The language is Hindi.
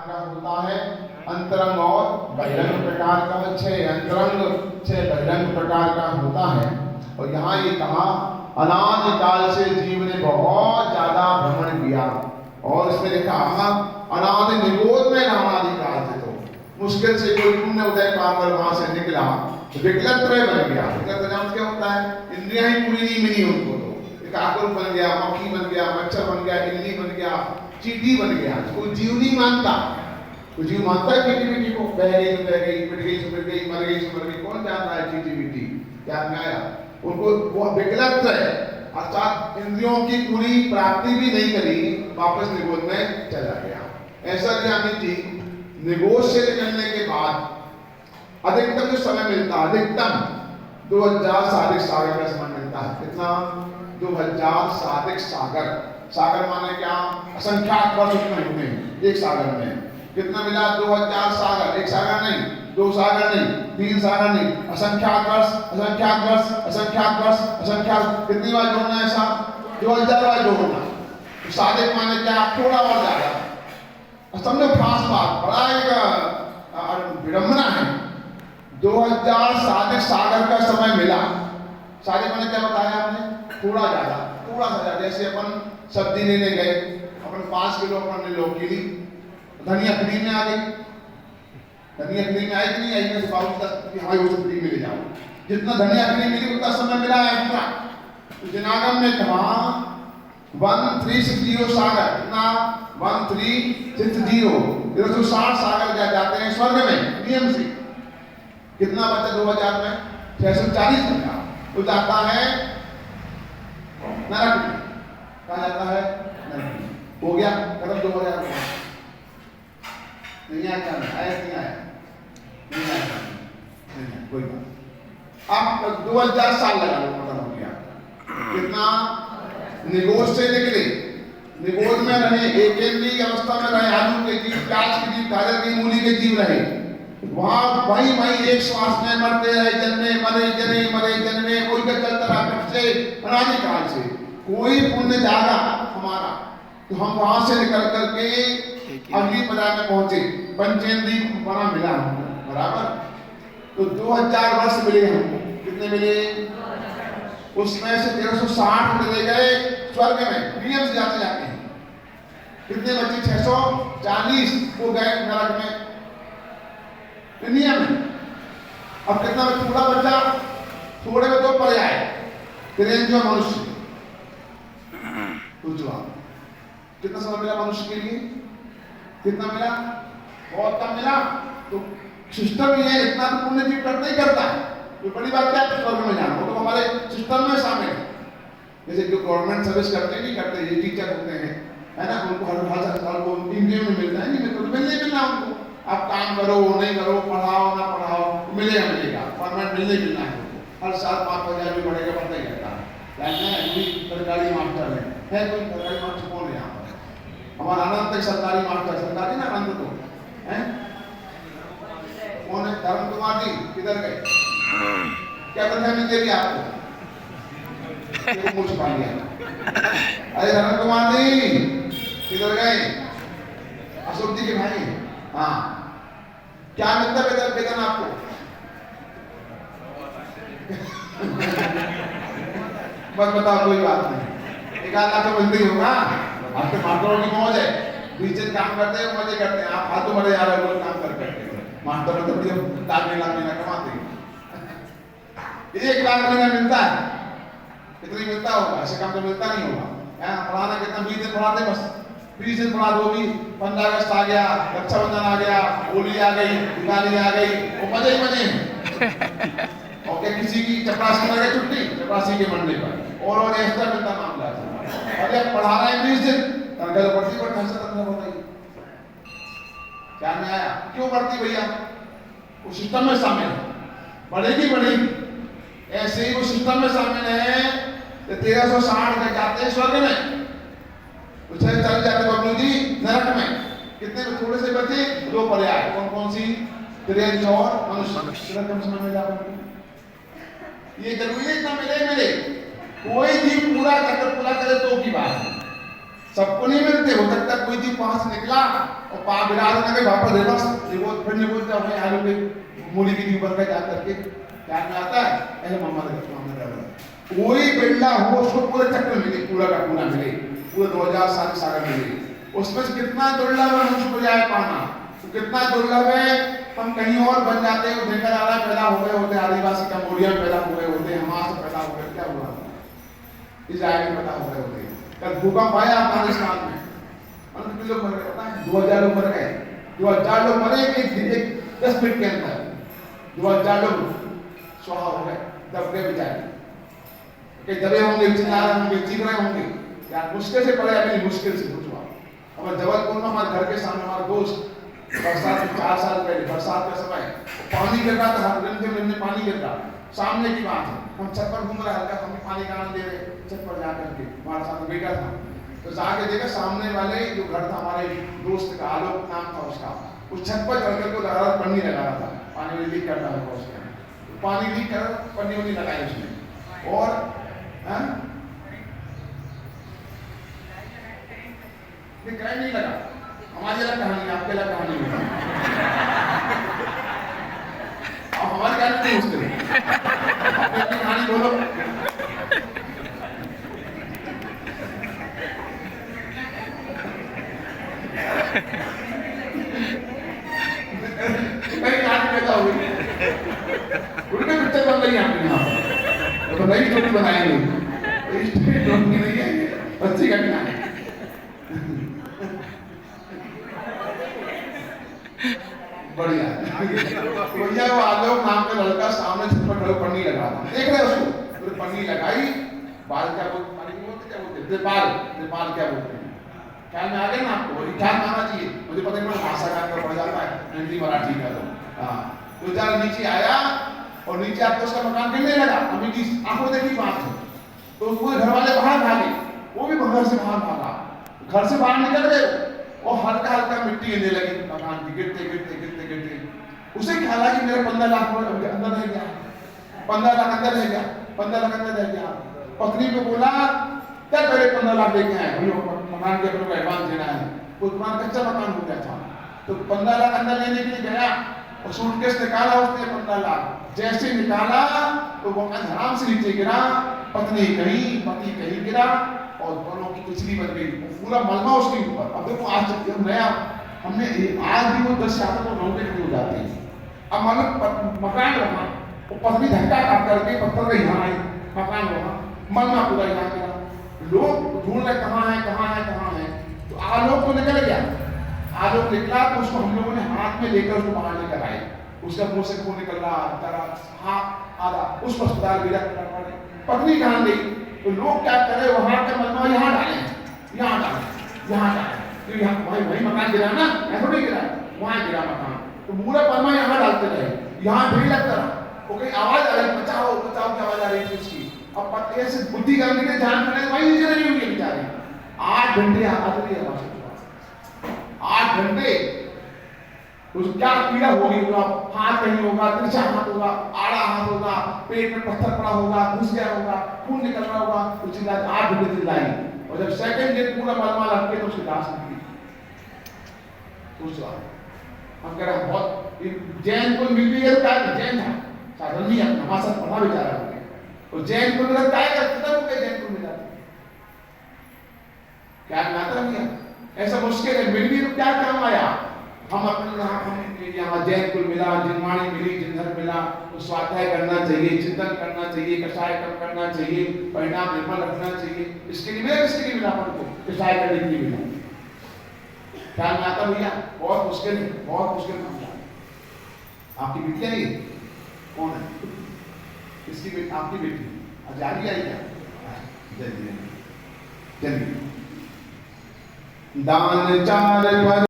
का होता है अंतरंग और बहिरंग प्रकार का, 6 अंतरंग 6 बहिरंग प्रकार का होता है। और यहाँ ये कहा अनादि काल से जीव ने बहुत ज्यादा भ्रमण किया और इसमें लिखा अनादि निरोध में अनादि काल से, तो मुश्किल से कोई पुण्य उदय पाकर वहां से निकला तो विकलत्र बन गया। विकलत्र नाम क्या होता है? इंद्रियां ही पूरी नहीं मिली उनको, तो एक आकुल बन गया, मक्खी बन गया, मच्छर बन गया, इल्ली बन गया, चींटी बन गया। कोई जीव नहीं मानता, कोई जीव मानता है चींटी बीटी को? बह गई तो बह गई, मिट गई तो मिट गई, मर गई तो मर गई, कौन जानता है चींटी बीटी? क्या आया उनको? वो विकलत्र है, अर्थात इंद्रियों की पूरी प्राप्ति भी नहीं करी, वापस निगोद में चला गया। ऐसा ज्ञानी जी निगोद से निकलने के बाद अधिकतम जो समय मिलता है, अधिकतम 2000 साधिक सागर का समय मिलता है। कितना? 2000 साधिक सागर। सागर माने क्या? असंख्यात वर्ष उसमें होते हैं एक सागर में। कितना मिला? 2000 सागर। एक सागर नहीं, 2 सागर नहीं, 3 सागर नहीं, असंख्यात वर्ष, असंख्यात वर्ष, असंख्यात वर्ष, असंख्यात। कितनी बार जोड़ना है साहब? 2000 बार जोड़ना। तो साधिक माने क्या? थोड़ा और ज्यादा। समझो खास बात, बड़ा एक विडंबना है। 2000 साधिक सागर का समय मिला। साधिक माने क्या बताया आपने? थोड़ा ज्यादा, थोड़ा सा ज्यादा। जैसे अपन सब्जी लेने गए, अपन 5 किलो अपन ने लौकी ली, धनिया फ्री में आ गई। धनिया फ्री में आई कि नहीं आई? मैं हाँ वो फ्री में ले जाओ। जितना धनिया फ्री मिली उतना समय मिला है एक्स्ट्रा। तो जनागम ने कहा 1360 सागर, कितना? 1360, 160 सागर जाते हैं स्वर्ग में नियम से। कितना बचा 2000 में? 640 बचा। तो जाता है नरक में। कहा जाता है नरक में। हो गया खत्म 2000 में। नहीं आया, नहीं आया, नहीं आया, नहीं आया, कोई बात। अब 2000 साल लगा लो, खत्म हो गया। कितना? निगोद से निकले, निगोद में रहे, एक केंद्रीय अवस्था में रहे, आलू के जीव, प्याज के जीव, गाजर की मूली के जीव रहे। वहां वही एक श्वास में मरते रहे, जन्मे मरे, जने मरे, जन्मे, कोई का चलता रहा कब से? अनादि काल से। कोई पुण्य जागा हमारा तो हम वहां से निकल करके अगली प्रजा में पहुंचे, पंचेंद्रिय बना मिला हमको, बराबर। तो 2000 वर्ष मिले हमको। कितने मिले? उसमें से 1360 चले गए स्वर्ग में, नियम से जाते जाते हैं। कितने बचे? 640 वो गए नरक में, नियम है। अब कितना थोड़ा बचा? थोड़े में 2 पर्याय, त्रिंजो मनुष्य। कितना समय मिला मनुष्य के लिए? कितना मिला? बहुत कम मिला। तो सिस्टम ये इतना तो पुण्य जीव करता ही करता है। कोई बड़ी बात क्या है स्वर्ग में जाना? वो तो हमारे सिस्टम में शामिल है। जैसे जो गवर्नमेंट सर्विस करते नहीं करते, ये टीचर होते हैं, है ना, उनको हर साल को इंक्रीमेंट में मिलता है, नहीं मिलना उनको। आप काम करो नहीं करो, पढ़ाओ ना पढ़ाओ, मिलेगा परमानेंट मिलना है उनको। हर साल 5000 भी बढ़ेगा, बढ़ता ही रहता है। सरकारी मास्टर है कोई सरकारी मास्टर कौन है यहाँ पर? हमारा अनंत सरकारी मास्टर, सरकारी ना अनंत तो है कौन है? धर्म कुमार जी किधर गए? क्या तनख्वाह मिल जाएगी आपको? मुझ पा लिया। अरे धर्म कुमार जी किधर गए? अशोक जी के भाई। हाँ, क्या मिलता है वेतन आपको? बस बताओ, कोई बात नहीं, 1 आध लाख तो मिलते ही होगा। आपके मास्टरों की मौज है, 20 दिन काम करते हैं, मजे करते हैं। आप फालतू बड़े यार रोज काम करते हैं। मास्टर तो लाख महीना कमाते हैं। 1 लाख महीना मिलता है, इतनी मिलता होगा, ऐसे काम तो मिलता नहीं होगा। पढ़ाना कितना? 20 दिन पढ़ाते, बस 20 दिन पढ़ा दो। भी 15 अगस्त आ गया, रक्षाबंधन आ गया, होली आ गई, दिवाली आ गई, वो मजे ही मजे हैं। और क्या किसी की चपरासी में छुट्टी, चपरासी के मंडे पर और एक्स्ट्रा मिलता मामला है। अरे पढ़ा रहे हैं 20 दिन, तनख्वाह बढ़ती पर ढंग से तनख्वाह बताइए क्या नहीं आया? क्यों बढ़ती भैया? वो सिस्टम में शामिल है, बढ़ेगी बढ़ेगी। ऐसे ही वो सिस्टम में शामिल है। 1360 तक जाते हैं स्वर्ग में, चल जाते बबलू जी नरक में। कितने में? थोड़े से बचे 2 पर्याय। कौन कौन सी? त्रिंज और मनुष्य। कम समय में जा ये जरूरी है इतना मिले। कोई जीव पूरा चक्कर पूरा करे तो की बात है। सबको नहीं मिलते। हो सकता कोई चीज वहां से निकला और पाप विराज होने के वापस देना फिर नहीं बोलता भाई आलू के मूली की ऊपर का जा करके क्या में आता है ऐसे मोहम्मद कोई बिल्ला हो उसको पूरे चक्कर मिले, पूरा का पूरा मिले, पूरे 2000 साल सागर मिले। उसमें से कितना दुर्लभ है हमको जाए पाना, तो कितना दुर्लभ है। हम कहीं और बन जाते हैं, देखा जा रहा है पैदा हो गए होते आदिवासी कंबोडिया में पैदा हो गए होते, हमारे से पैदा हो गए, क्या हुआ इजराइल में पैदा हो गए होते। कल भूकंप आया अफगानिस्तान में, कितने लोग मर गए पता है? 2000 लोग मर गए। 2000 लोग मरे एक 10 मिनट के अंदर 2000 लोग स्वाहा हो गए, दब गए बेचारे। कई दबे होंगे, चिल्ला रहे होंगे, चीख रहे होंगे, यार मुश्किल से पड़े अभी मुश्किल से कुछ हुआ। हमारे जबलपुर में हमारे घर के सामने हमारा दोस्त बरसात में 4 साल पहले बरसात का समय पानी गिर रहा था, दिन पानी गिर रहा, सामने की बात है। हम छत पर घूम रहे हल्का हमने पानी का आनंद ले रहे छत पर जा करके, हमारे साथ बेटा था तो जाके देखा सामने वाले जो घर था हमारे दोस्त का, आलोक नाम था उसका, उस छत पर चढ़ कर लगा रहा पन्नी लगा रहा था, पानी में लीक करता था उसका, पानी लीक कर पन्नी वन्नी लगाई उसने। और करंट नहीं लगा, हमारी अलग कहानी, आपकी अलग कहानी है। अब हमारी कहानी नहीं मुश्किल है, अपनी कहानी बोलो। कई कहानी पैदा हुई, उनके पिक्चर बन रही है आपके यहाँ, तो नई स्टोरी बनाएंगे, नहीं है अच्छी घटना है। बढ़िया बढ़िया। वो आलोक नाम का लड़का सामने छत पर खड़े पन्नी लगा था, देख रहे उसको, तो पन्नी लगाई, बाल क्या बोलते, पानी नहीं बोलते, क्या बोलते, त्रिपाल क्या बोलते हैं, ख्याल में आ गया ना आपको? ख्याल में आना चाहिए, मुझे पता नहीं भाषा का पड़ जाता है हिंदी मराठी का। हाँ तो जरा नीचे आया और नीचे आपको उसका मकान गिरने लगा, अभी की आंखों देखी बात है, तो पूरे घर वाले बाहर भागे, वो भी घर से बाहर भागा, घर से बाहर निकल गए और हल्का हल्का मिट्टी गिरने लगी मकान की, गिरते गिरते गिरते गिरते उसे ख्याल आया कि मेरे 15 लाख अंदर रह गया, 15 लाख अंदर रह गया, 15 लाख अंदर रह गया। पत्नी को बोला क्या पहले 15 लाख लेके आए, मकान के अपने को एडवांस देना है, वो मकान कच्चा मकान हो गया था, तो 15 लाख अंदर लेने के लिए गया और सूटकेस निकाला उसने 15 लाख, जैसे निकाला तो वो आराम से नीचे गिरा, पत्नी कहीं पति कहीं गिरा और दोनों की पिछली बन गई, पूरा मलबा उसके ऊपर। अब देखो आज तक नया हमने आज भी वो 10 साल तो रोंगटे खड़े हो जाते हैं। अब मालूम मकान वहाँ, वो पत्नी धक्का काट करके पत्थर का यहाँ आई, मकान वहाँ, मलबा पूरा यहाँ गिरा, लोग ढूंढ रहे कहाँ है कहाँ है कहाँ है। तो आलोक तो निकल गया, आलोक निकला तो उसको हम लोगों ने हाथ में लेकर उसको बाहर लेकर आए, उसका मुंह से खून निकल रहा, हाथ आधा, उस अस्पताल भेजा, पत्नी कहाँ गई, तो लोग क्या करे वहां का मलबा यहाँ डाले, यहाँ डाले, यहाँ डाले, तो यहाँ वही मकान गिरा ना, ऐसा नहीं गिरा, वहां गिरा मकान, तो पूरा मलबा यहाँ डालते रहे, यहाँ भीड़ लगता रहा, वो कहीं आवाज आ रही, बचाओ बचाओ की आवाज आ रही थी उसकी। अब पत्नी से बुद्धि करने के ध्यान में वही नीचे नहीं हुई बेचारी, 8 घंटे आती है, 8 घंटे उस क्या पीड़ा होगी, हाथ कहीं होगा, तिरछा हाथ होगा, आड़ा हाथ होगा, पेट में पत्थर पड़ा होगा, घुस गया होगा, खून निकल रहा होगा, तो चिल्ला 8 घंटे चिल्लाई, और जब सेकंड डे पूरा मलमा लग के तो उसकी लाश निकली। हम कह रहे बहुत जैन को मिल भी गया, क्या जैन था साधन नहीं, हमारे साथ पढ़ा बेचारा हो गया, तो जैन को मिला क्या खत्म हो गया, जैन को मिला क्या नाता नहीं, ऐसा मुश्किल है, मिल भी तो क्या काम आया। हम अपने यहाँ जैन कुल मिला, जिनवाणी मिली, जिनधर मिला, तो स्वाध्याय करना चाहिए, चिंतन करना चाहिए, कषाय कर्म करना चाहिए, परिणाम निर्मल रखना चाहिए, इसके लिए मिला, किसके लिए मिला अपन को, कषाय करने के लिए मिला। क्या नाता भैया, बहुत मुश्किल है, बहुत मुश्किल मामला है। आपकी बेटी है, कौन है, किसकी बेटी, आपकी बेटी, अब जा रही है क्या, जल्दी जल्दी दान 4